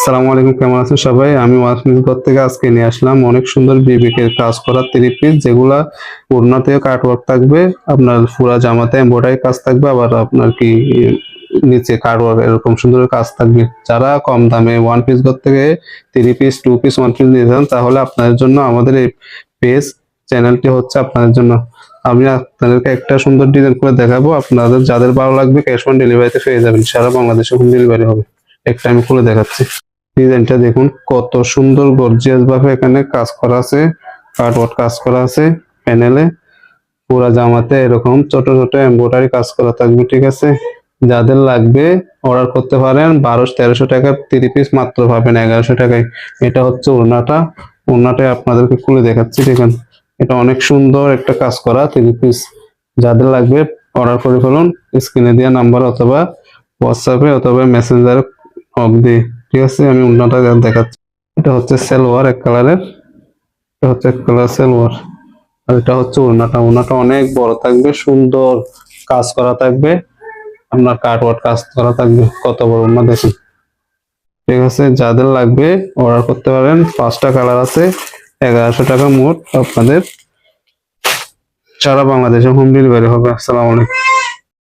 আসসালামু আলাইকুম, কেমন আছেন সবাই? আমি ওয়াসমিনগর থেকে আজকে নিয়ে আসলাম অনেক সুন্দর বিবেকের কাজ করা থ্রি পিস, যেগুলা ওড়নাতেও কাটওয়ার্ক থাকবে, আপনার পুরা জামাতে এমব্রয়ডারি কাজ থাকবে, আবার আপনার কি নিচে কাটওয়ার্ক এরকম সুন্দর কাজ থাকবে। যারা কম দামে ওয়ান পিস ঘর থেকে three piece, two piece, one piece নিয়ে যান, তাহলে আপনাদের জন্য আমাদের এই পেজ চ্যানেলটি হচ্ছে আপনাদের জন্য। আমি আপনাদেরকে একটা সুন্দর ডিজাইন করে দেখাবো, আপনাদের যাদের ভালো লাগবে ক্যাশ অন ডেলিভারিতে পেয়ে যাবেন, সারা বাংলাদেশে হোম ডেলিভারি হবে। একটা আমি খুলে দেখাচ্ছি। ডিজাইনটা দেখুন, কত সুন্দর গর্জিয়াস ভাবে এখানে কাজ করা আছে, কাটওয়ার্ক কাজ করা আছে প্যানেলে। পুরা জামাতে এরকম ছোট ছোট এমব্রয়ডারি কাজ করা থাকবে, ঠিক আছে? যাদের লাগবে অর্ডার করতে পারেন। 1200-1300 টাকার থ্রি পিস মাত্র পাবেন 1100 টাকায়। এটা হচ্ছে ওড়নাটা। ওড়নাটা আপনাদেরকে খুলে দেখাচ্ছি, দেখেন এটা অনেক সুন্দর একটা কাজ করা থ্রি পিস। যাদের লাগবে অর্ডার করে ফেলুন, স্ক্রিনে দেওয়া নাম্বার অথবা হোয়াটসঅ্যাপে অথবা মেসেঞ্জারে নক দিয়ে। ঠিক আছে, আমি ওড়নাটা দেখাচ্ছি। এটা হচ্ছে সালোয়ার এক কালারের, এটা হচ্ছে এক কালার সালোয়ার, আর এটা হচ্ছে ওড়নাটা। ওড়নাটা অনেক বড় থাকবে, সুন্দর কাজ করা থাকবে, আপনার কাটওয়ার্ক কাজ করা থাকবে। কত বড় ওড়না দেখুন। ঠিক আছে, যাদের লাগবে অর্ডার করতে পারেন। 5টা কালার আছে, 1100 টাকা মোট। আপনাদের সারা বাংলাদেশে হোম ডেলিভারি হবে। আসসালামু আলাইকুম।